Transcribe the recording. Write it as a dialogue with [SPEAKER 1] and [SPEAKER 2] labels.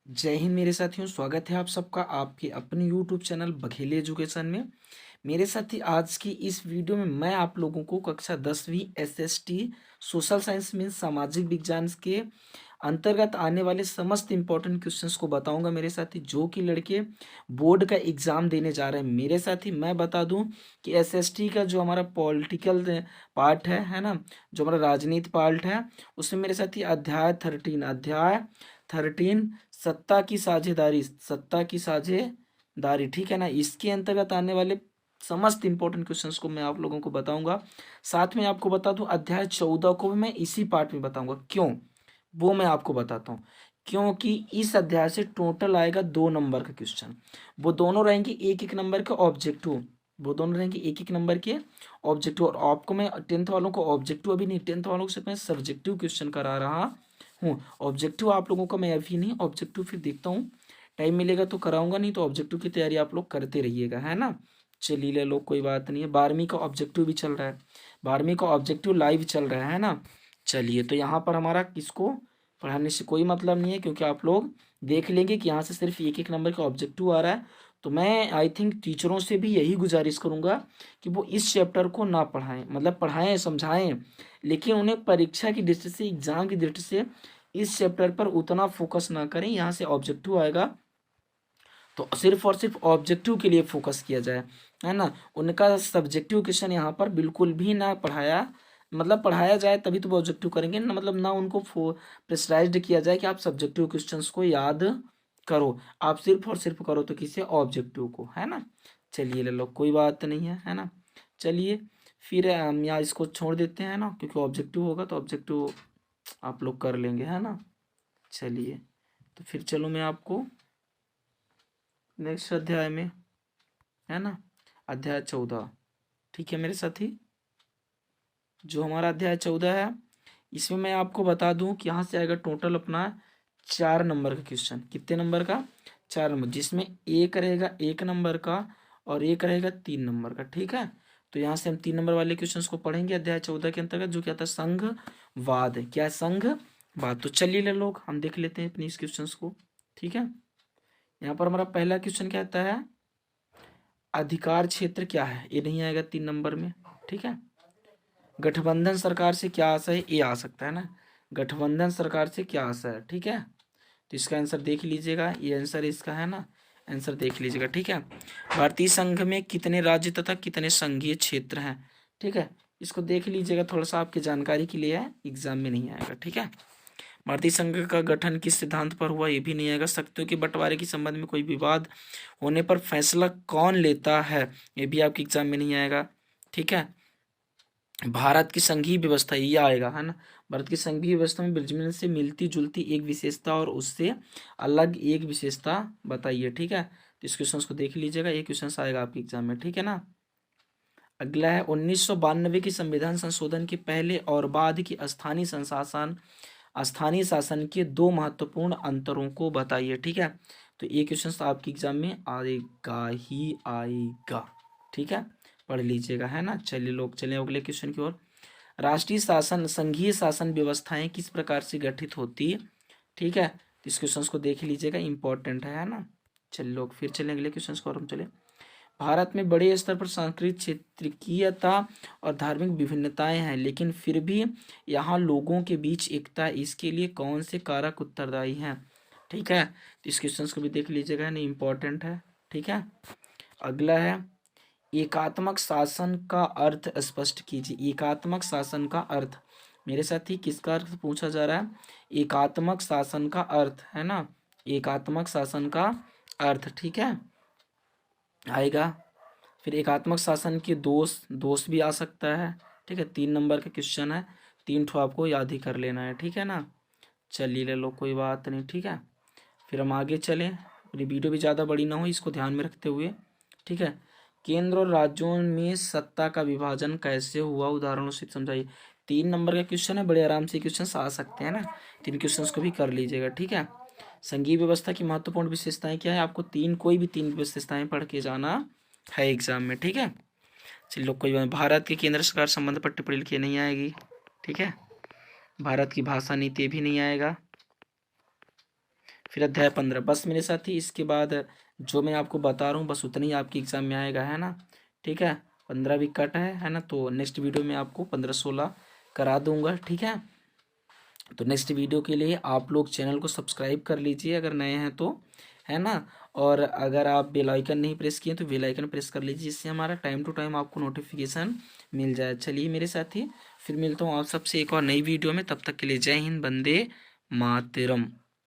[SPEAKER 1] जय हिंद मेरे साथियों, स्वागत है आप सबका आपके अपने यूट्यूब चैनल बघेली एजुकेशन में। मेरे साथी, आज की इस वीडियो में मैं आप लोगों को कक्षा 10वीं एसएसटी सोशल साइंस में सामाजिक विज्ञान के अंतर्गत आने वाले समस्त इंपॉर्टेंट क्वेश्चंस को बताऊंगा मेरे साथी, जो कि लड़के बोर्ड का एग्जाम देने जा रहे हैं। मेरे साथी, मैं बता दूं कि एसएसटी का जो हमारा पॉलिटिकल पार्ट है ना, जो हमारा राजनीति पार्ट है, उसमें मेरे साथी अध्याय 13 सत्ता की साझेदारी, ठीक है ना, इसके अंतर्गत आने वाले समस्त इंपॉर्टेंट क्वेश्चंस को मैं आप लोगों को बताऊंगा। साथ में आपको बता दूं, अध्याय 14 को भी मैं इसी पार्ट में बताऊंगा। क्यों, वो मैं आपको बताता हूँ। क्योंकि इस अध्याय से टोटल आएगा 2 नंबर का क्वेश्चन। वो दोनों रहेंगे एक एक नंबर के ऑब्जेक्टिव। वो दोनों रहेंगे एक एक नंबर के ऑब्जेक्टिव। और आपको मैं 10th वालों को ऑब्जेक्टिव अभी नहीं, 10th वालों से मैं सब्जेक्टिव क्वेश्चन करा रहा हूँ। ऑब्जेक्टिव आप लोगों का मैं अभी नहीं, ऑब्जेक्टिव फिर देखता हूँ, टाइम मिलेगा तो कराऊंगा, नहीं तो ऑब्जेक्टिव की तैयारी आप लोग करते रहिएगा, है ना। चलिए ले लो, कोई बात नहीं है। 12वीं का ऑब्जेक्टिव भी चल रहा है, 12वीं का ऑब्जेक्टिव लाइव चल रहा है ना। चलिए, तो यहाँ पर हमारा किसको पढ़ाने से कोई मतलब नहीं है, क्योंकि आप लोग देख लेंगे कि यहाँ से सिर्फ एक एक नंबर का ऑब्जेक्टिव आ रहा है। तो मैं आई थिंक टीचरों से भी यही गुजारिश करूंगा कि वो इस चैप्टर को ना पढ़ाएं, मतलब पढ़ाएं समझाएं, लेकिन उन्हें परीक्षा की दृष्टि से, एग्जाम की दृष्टि से इस चैप्टर पर उतना फोकस ना करें। यहाँ से ऑब्जेक्टिव आएगा तो सिर्फ और सिर्फ ऑब्जेक्टिव के लिए फोकस किया जाए, है ना। उनका सब्जेक्टिव क्वेश्चन यहाँ पर बिल्कुल भी ना पढ़ाया, मतलब पढ़ाया जाए तभी तो वो ऑब्जेक्टिव करेंगे ना, मतलब ना उनको प्रेशराइज्ड किया जाए कि आप सब्जेक्टिव क्वेश्चंस को याद करो, आप सिर्फ और सिर्फ करो तो किसे, ऑब्जेक्टिव को, है ना। चलिए ले लो, कोई बात नहीं है ना। चलिए फिर हम यहाँ इसको छोड़ देते हैं ना, क्योंकि ऑब्जेक्टिव होगा तो ऑब्जेक्टिव आप लोग कर लेंगे, है ना। चलिए, तो फिर चलो मैं आपको नेक्स्ट अध्याय में, है ना, अध्याय 14, ठीक है मेरे साथी। जो हमारा अध्याय 14 है, इसमें मैं आपको बता दूं कि यहाँ से आएगा टोटल अपना 4 नंबर का क्वेश्चन। कितने नंबर का? 4 नंबर, जिसमें एक रहेगा 1 नंबर का और एक रहेगा 3 नंबर का, ठीक है। तो यहाँ से हम 3 नंबर वाले क्वेश्चन को पढ़ेंगे अध्याय 14 के अंतर्गत, जो क्या था, संघवाद है। क्या है? संघवाद। तो चलिए ले लोग, हम देख लेते हैं अपनी इस क्वेश्चन को, ठीक है। यहाँ पर हमारा पहला क्वेश्चन क्या आता है, अधिकार क्षेत्र क्या है, ये नहीं आएगा 3 नंबर में, ठीक है। गठबंधन सरकार से क्या आशा है, ये आ सकता है ना, गठबंधन सरकार से क्या आशा है, ठीक है। तो इसका आंसर देख लीजिएगा, ये आंसर इसका है ना, आंसर देख लीजिएगा, ठीक है। भारतीय संघ में कितने राज्य तथा कितने संघीय क्षेत्र हैं, ठीक है। इसको देख लीजिएगा, थोड़ा सा आपकी जानकारी के लिए है, एग्जाम में नहीं आएगा, ठीक है। भारतीय संघ का गठन किस सिद्धांत पर हुआ, ये भी नहीं आएगा। शक्तियों के बंटवारे के संबंध में कोई विवाद होने पर फैसला कौन लेता है, ये भी आपके एग्जाम में नहीं आएगा, ठीक है। भारत की संघीय व्यवस्था, ये आएगा, है ना। भारत की संघीय व्यवस्था में ब्रिजमैन से मिलती जुलती एक विशेषता और उससे अलग एक विशेषता बताइए, ठीक है। तो इस क्वेश्चन को देख लीजिएगा, ये क्वेश्चन आएगा आपके एग्जाम में, ठीक है ना। अगला है 1992 की संविधान संशोधन के पहले और बाद की स्थानीय शासन के 2 महत्वपूर्ण अंतरों को बताइए, ठीक है। तो ये क्वेश्चन आपके एग्जाम में आएगा ही आएगा, ठीक है, पढ़ लीजिएगा, है ना। चलिए लोग, चलिए अगले क्वेश्चन की ओर। राष्ट्रीय शासन, संघीय शासन व्यवस्थाएं किस प्रकार से गठित होती है, ठीक है। तो इस क्वेश्चन को देख लीजिएगा, इंपॉर्टेंट है ना। चलिए लोग, फिर चलें अगले क्वेश्चन को, और हम चले। भारत में बड़े स्तर पर सांस्कृतिक क्षेत्रीयता और धार्मिक विभिन्नताएं हैं, लेकिन फिर भी यहाँ लोगों के बीच एकता है। इसके लिए कौन से कारक उत्तरदायी हैं, ठीक है। तो इस क्वेश्चन को भी देख लीजिएगा, नहीं, इंपॉर्टेंट है, ठीक है। अगला है, एकात्मक शासन का अर्थ स्पष्ट कीजिए। एकात्मक शासन का अर्थ, मेरे साथ ही किसका अर्थ पूछा जा रहा है, एकात्मक शासन का अर्थ, है ना, एकात्मक शासन का अर्थ, ठीक है, आएगा। फिर एकात्मक शासन के दोष, दोष भी आ सकता है, ठीक है। 3 नंबर का क्वेश्चन है, 3 ठो आपको याद ही कर लेना है, ठीक है ना। चलिए ले लो, कोई बात नहीं, ठीक है। फिर हम आगे चलें, अपनी वीडियो भी ज़्यादा बड़ी ना हो, इसको ध्यान में रखते हुए, ठीक है। केंद्र और राज्यों में सत्ता का विभाजन कैसे हुआ, उदाहरणों से समझाइए। 3 नंबर का क्वेश्चन है, बड़े आराम से क्वेश्चन आ सकते हैं ना, 3 क्वेश्चन को भी कर लीजिएगा, ठीक है। संघीय व्यवस्था की महत्वपूर्ण विशेषताएं क्या है, आपको कोई भी 3 विशेषताएं पढ़ के जाना है एग्जाम में, ठीक है। चलिए कोई बात, भारत के केंद्र सरकार संबंध पर टिप्पणी लिखिए, नहीं आएगी, ठीक है। भारत की भाषा नीति भी नहीं आएगा। फिर अध्याय 15 बस मेरे साथी। इसके बाद जो मैं आपको बता रहा हूँ बस उतना ही आपके एग्जाम में आएगा, है ना। ठीक है, 15 भी कट है ना। तो नेक्स्ट वीडियो में आपको 15-16 करा दूंगा, ठीक है। तो नेक्स्ट वीडियो के लिए आप लोग चैनल को सब्सक्राइब कर लीजिए अगर नए हैं तो, है ना। और अगर आप बेल आइकन नहीं प्रेस किए तो बेल आइकन प्रेस कर लीजिए, जिससे हमारा टाइम टू टाइम आपको नोटिफिकेशन मिल जाए। चलिए मेरे साथी, फिर मिलता हूँ आप सबसे एक और नई वीडियो में। तब तक के लिए जय हिंद, वंदे मातरम।